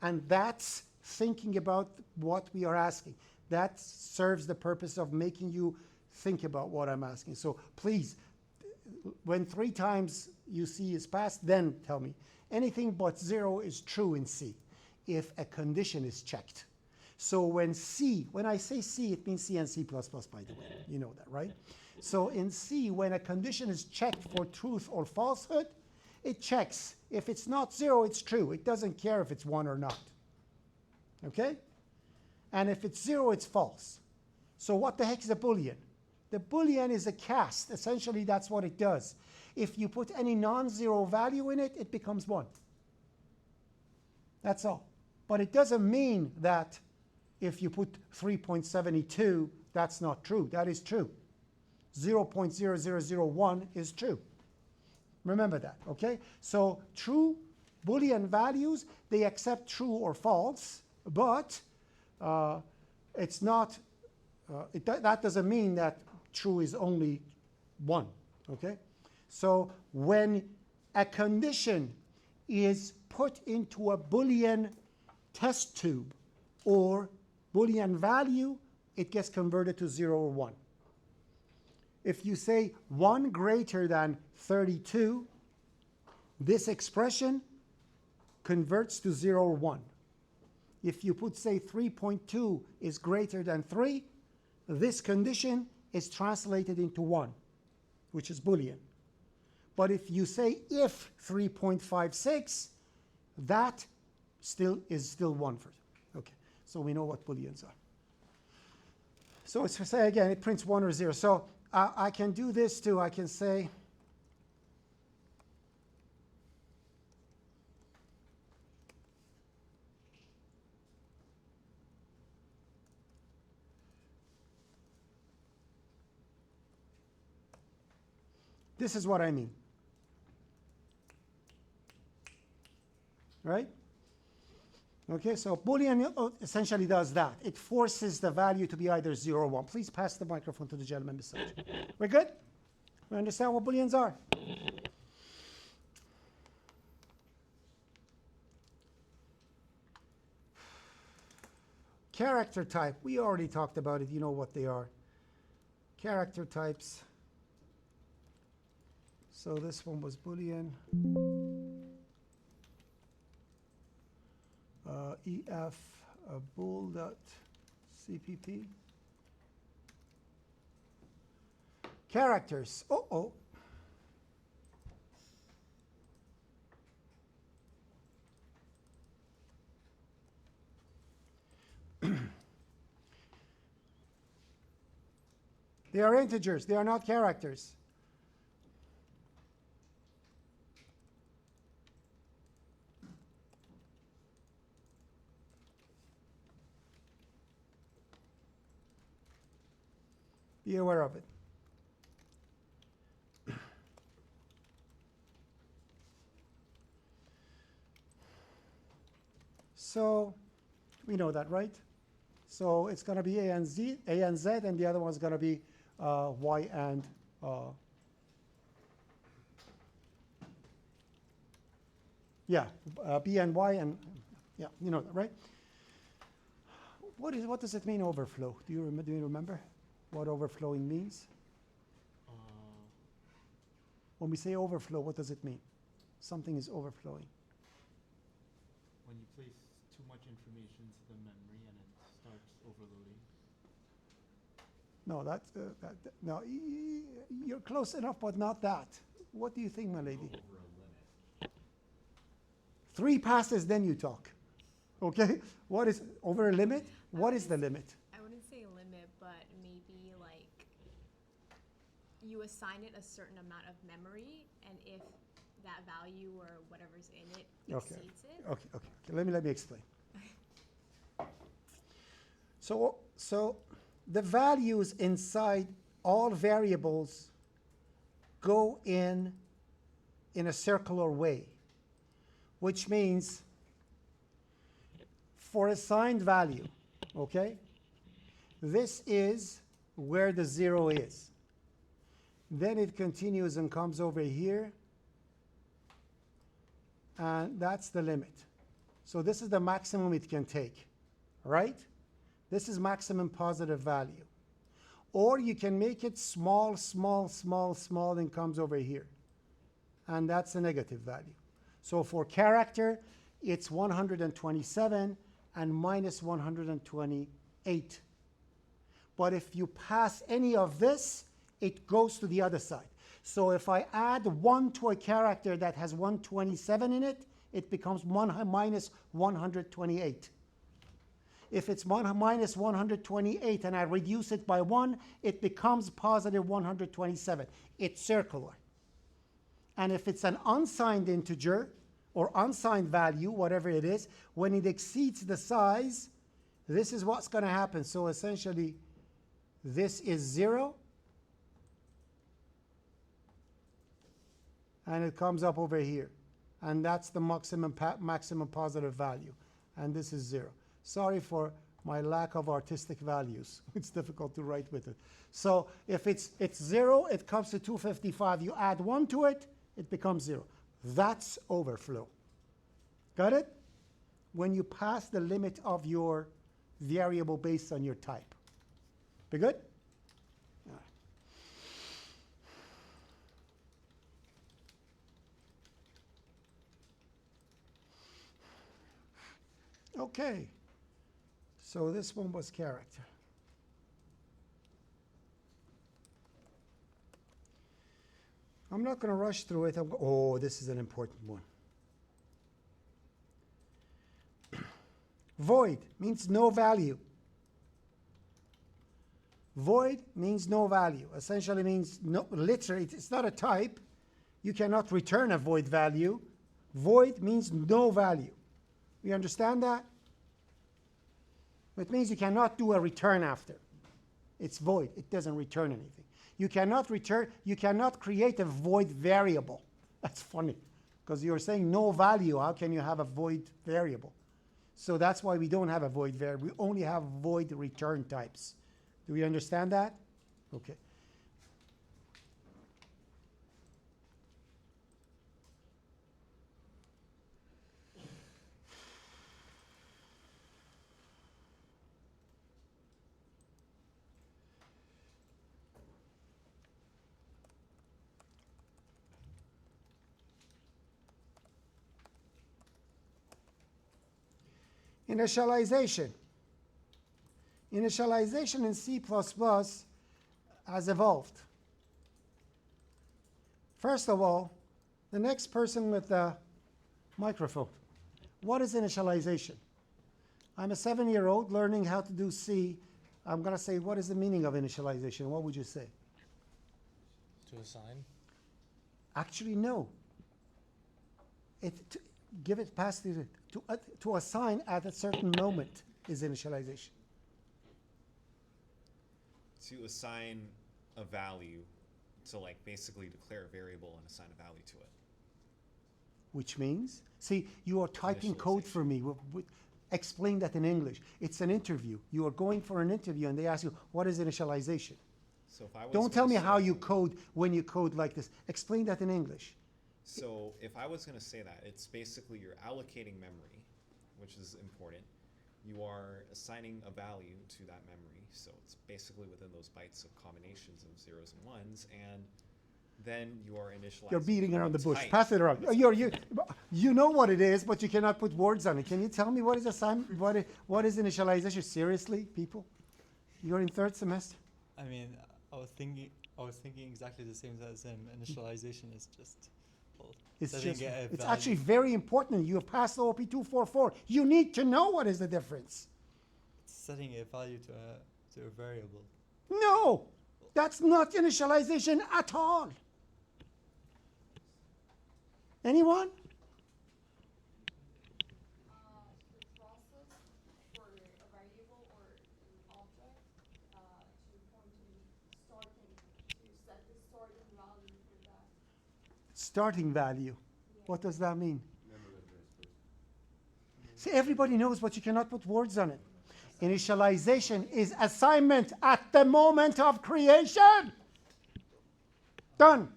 And that's thinking about what we are asking. That serves the purpose of making you think about what I'm asking. So please, when 3 times you see is passed, then tell me. Anything but 0 is true in C if a condition is checked. So when I say C, it means C and C++, by the way. You know that, right? So in C, when a condition is checked for truth or falsehood, it checks. If it's not 0, it's true. It doesn't care if it's 1 or not. Okay? And if it's 0, it's false. So what the heck is a Boolean? The Boolean is a cast. Essentially, that's what it does. If you put any non-zero value in it, it becomes 1. That's all. But it doesn't mean that if you put 3.72, that's not true. That is true. 0.0001 is true. Remember that, okay? So true Boolean values, they accept true or false, but it's not, that doesn't mean that true is only 1, okay? So when a condition is put into a Boolean test tube or Boolean value, it gets converted to 0 or 1. If you say 1 greater than 32, this expression converts to 0 or 1. If you put, say, 3.2 is greater than 3, this condition is translated into 1, which is Boolean. But if you say if 3.56, that is still 1 for it. Okay, so we know what Booleans are. So it's to say again, it prints 1 or 0. So I can do this too. I can say this is what I mean. right? Okay, so Boolean essentially does that. It forces the value to be either 0 or 1. Please pass the microphone to the gentleman beside you. We're good? We understand what Booleans are? Character type, we already talked about it. You know what they are. Character types. So this one was Boolean. EF bool.cpp. Characters. Uh-oh. They are integers. They are not characters. Be aware of it. So we know that, right? So it's going to be A and Z, and the other one's going to be Y and B and Y, and yeah, you know that, right? What does it mean, overflow? Do you remember what overflowing means? When we say overflow, what does it mean? Something is overflowing. When you place too much information to the memory and it starts overloading. No, no, you're close enough, but not that. What do you think, my lady? Over a limit. 3 passes, then you talk. Okay? What is over a limit? What is the limit? I wouldn't say limit, but maybe like you assign it a certain amount of memory, and if that value or whatever's in it exceeds it. Okay. Let me explain. So the values inside all variables go in a circular way, which means for assigned value, okay, this is where the 0 is. Then it continues and comes over here, and that's the limit. So this is the maximum it can take, right? This is maximum positive value. Or you can make it small, and comes over here. And that's a negative value. So for character, it's 127 and minus 128. But if you pass any of this, it goes to the other side. So if I add 1 to a character that has 127 in it, it becomes minus 128. If it's minus 128 and I reduce it by 1, it becomes positive 127. It's circular. And if it's an unsigned integer or unsigned value, whatever it is, when it exceeds the size, this is what's going to happen. So essentially, this is 0. And it comes up over here. And that's the maximum positive value. And this is 0. Sorry for my lack of artistic values. It's difficult to write with it. So if it's 0, it comes to 255. You add 1 to it, it becomes 0. That's overflow. Got it? When you pass the limit of your variable based on your type. Be good? All right. Okay. So this one was character. I'm not going to rush through it. Oh, this is an important one. Void means no value. Void means no value. Essentially means no, literally, it's not a type. You cannot return a void value. Void means no value. We understand that? It means you cannot do a return after. It's void. It doesn't return anything. You cannot create a void variable. That's funny. Because you're saying no value. How can you have a void variable? So that's why we don't have a void variable. We only have void return types. Do we understand that? Okay. Initialization. Initialization in C++ has evolved. First of all, the next person with the microphone. What is initialization? I'm a 7-year-old learning how to do C. I'm going to say, what is the meaning of initialization? What would you say? To assign. Actually, no. Give it past the, to assign at a certain moment is initialization. To assign a value, to like basically declare a variable and assign a value to it. Which means, see, you are typing code for me. Explain that in English. It's an interview. You are going for an interview and they ask you, what is initialization? So if I was Don't tell me gonna how say- you code when you code like this. Explain that in English. So if I was going to say that, it's basically you're allocating memory, which is important. You are assigning a value to that memory. So it's basically within those bytes of combinations of zeros and ones. And then you are initializing. You're beating around the bush. type. Pass it around. You know what it is, but you cannot put words on it. Can you tell me what is assignment? What is initialization? Seriously, people? You're in 3rd semester. I mean, I was thinking exactly the same as him. Initialization is just, well, It's setting just, a it's value. actually very important. You have passed OOP345. You need to know what is the difference. setting a value to a variable. No, that's not initialization at all. Anyone? The process for a variable or an object to point to the starting, to set the starting value for that. Starting value. What does that mean? See, everybody knows, but you cannot put words on it. Initialization is assignment at the moment of creation. Done.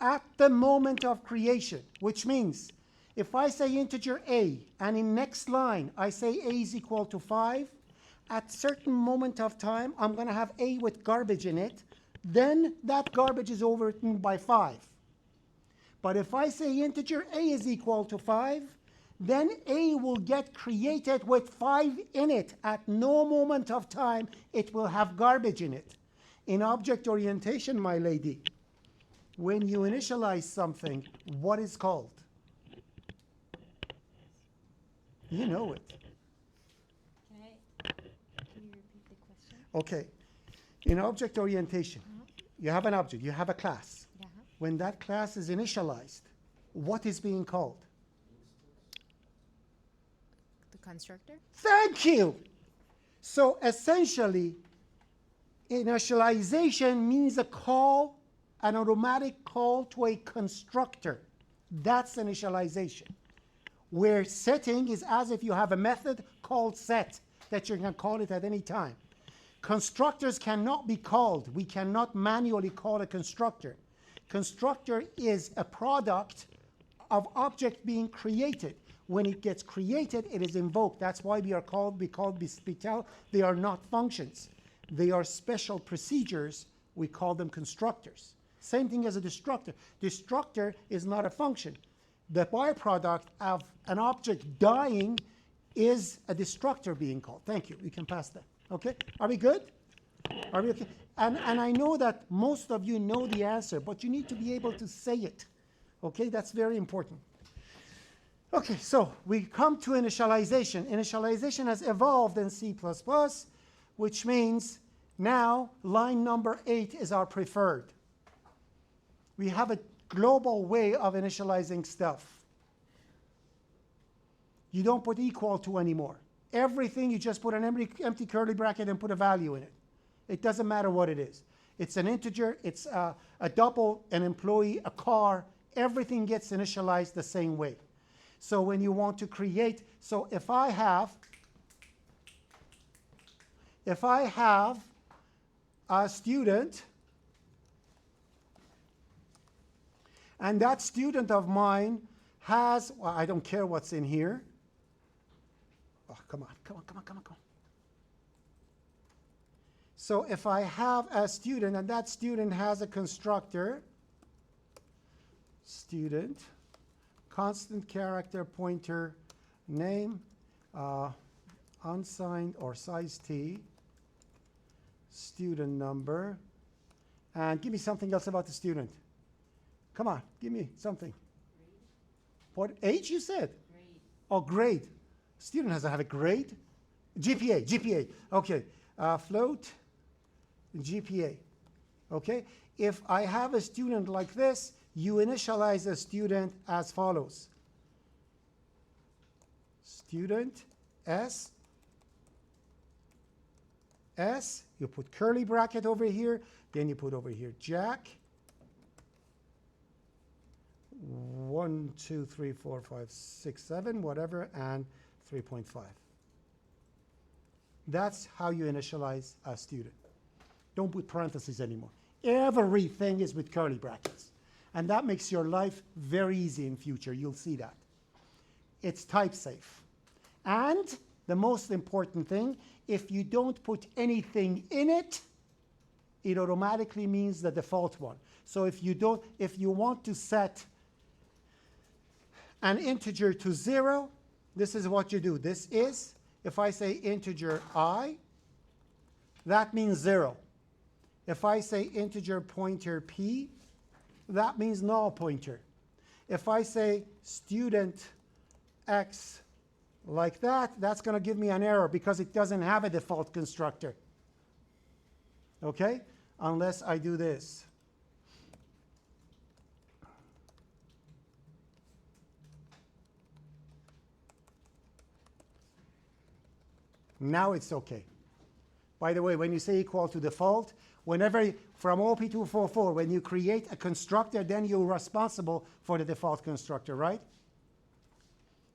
At the moment of creation, which means if I say integer a, and in next line I say a is equal to 5, at certain moment of time I'm going to have a with garbage in it, then that garbage is overwritten by 5. But if I say integer a is equal to 5, then a will get created with 5 in it. At no moment of time it will have garbage in it. In object orientation, my lady, when you initialize something, what is called? You know it. Can you repeat the question? Okay. In object orientation, you have an object, you have a class. When that class is initialized, what is being called? The constructor? Thank you. So essentially, initialization means a call, an automatic call to a constructor. That's initialization. Where setting is as if you have a method called set that you can call it at any time. Constructors cannot be called. We cannot manually call a constructor. Constructor is a product of object being created. When it gets created, it is invoked. That's why we tell they are not functions. They are special procedures. We call them constructors. Same thing as a destructor. Destructor is not a function. The byproduct of an object dying is a destructor being called. Thank you. We can pass that. Okay? Are we good? Are we okay? And I know that most of you know the answer, but you need to be able to say it. Okay? That's very important. Okay, so we come to initialization. Initialization has evolved in C++, which means now line number 8 is our preferred. We have a global way of initializing stuff. You don't put equal to anymore. Everything, you just put an empty curly bracket and put a value in it. It doesn't matter what it is. It's an integer, it's a double, an employee, a car, everything gets initialized the same way. So when you want to create, so if I have a student, and that student of mine has, well, I don't care what's in here. Oh, come on. So if I have a student and that student has a constructor, student, constant character pointer, name, unsigned or size T, student number, and give me something else about the student. Come on, give me something. What age you said? Grade. Oh, grade. Student has to have a grade. GPA. Okay. Float. GPA. Okay. If I have a student like this, you initialize a student as follows. Student S. You put curly bracket over here. Then you put over here Jack. 1, 2, 3, 4, 5, 6, 7, whatever, and 3.5. That's how you initialize a student. Don't put parentheses anymore. Everything is with curly brackets. And that makes your life very easy in future. You'll see that. It's type safe. And the most important thing, if you don't put anything in it, it automatically means the default one. So if you want to set an integer to 0, this is what you do. This is, if I say integer I, that means 0. If I say integer pointer P, that means null pointer. If I say student X like that, that's going to give me an error because it doesn't have a default constructor. Okay? Unless I do this. Now it's okay. By the way, when you say equal to default, whenever from OOP345, when you create a constructor, then you're responsible for the default constructor, right?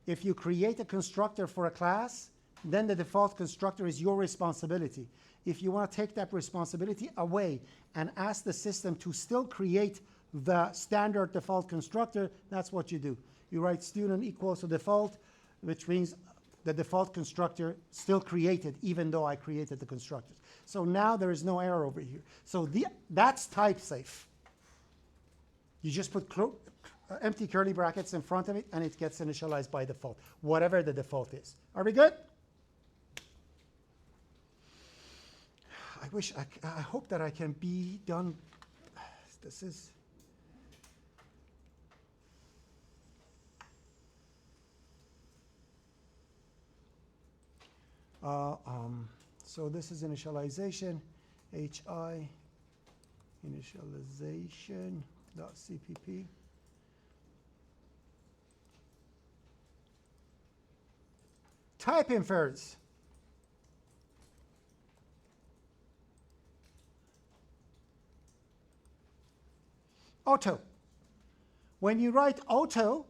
If you create a constructor for a class, then the default constructor is your responsibility. If you want to take that responsibility away and ask the system to still create the standard default constructor, that's what you do. You write student equals to default, which means the default constructor still created, even though I created the constructors. So now there is no error over here. So that's type safe. You just put empty curly brackets in front of it, and it gets initialized by default, whatever the default is. Are we good? I hope that I can be done. This is. So this is initialization, hi initialization.cpp. Type inference. Auto. When you write auto,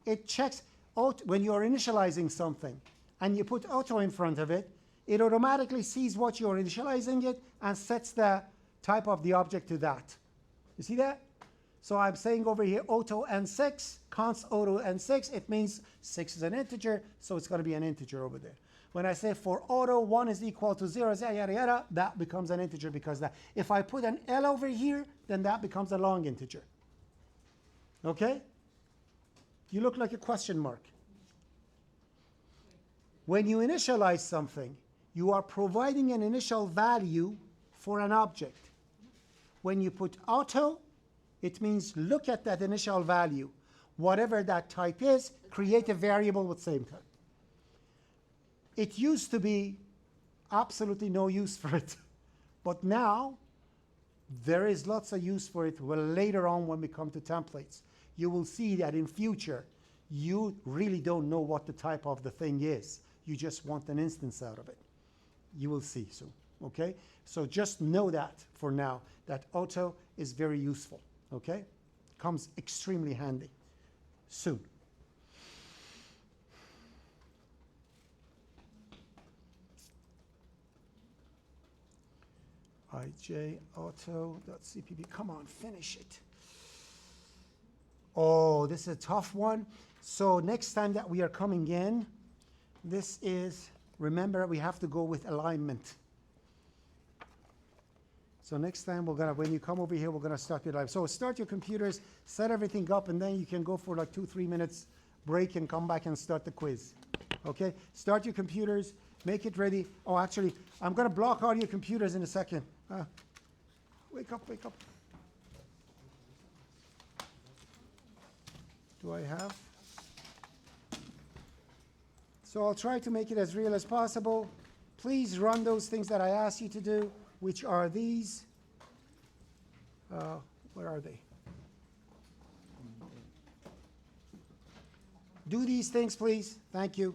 it checks when you are initializing something and you put auto in front of it, it automatically sees what you're initializing it and sets the type of the object to that. You see that? So I'm saying over here auto n6, const auto n6, it means 6 is an integer, so it's going to be an integer over there. When I say for auto 1 is equal to 0, yada, yada, that becomes an integer because that. If I put an L over here, then that becomes a long integer. Okay? You look like a question mark. When you initialize something, you are providing an initial value for an object. When you put auto, it means look at that initial value. Whatever that type is, create a variable with same type. It used to be absolutely no use for it. But now, there is lots of use for it. Well, later on when we come to templates, you will see that in future, you really don't know what the type of the thing is. You just want an instance out of it. You will see soon, okay? So just know that for now, that auto is very useful, okay? comes extremely handy soon. ijauto.cpp. Come on, finish it. Oh, this is a tough one. So next time that we are coming in, this is, remember, we have to go with alignment. So next time we're gonna, when you come over here, we're gonna start your live. So start your computers, set everything up, and then you can go for like 2-3 minutes break and come back and start the quiz. Okay? Start your computers, make it ready. Oh, actually, I'm gonna block all your computers in a second. Wake up, wake up. Do I have? So I'll try to make it as real as possible. Please run those things that I asked you to do, which are these. Where are they? Do these things, please. Thank you.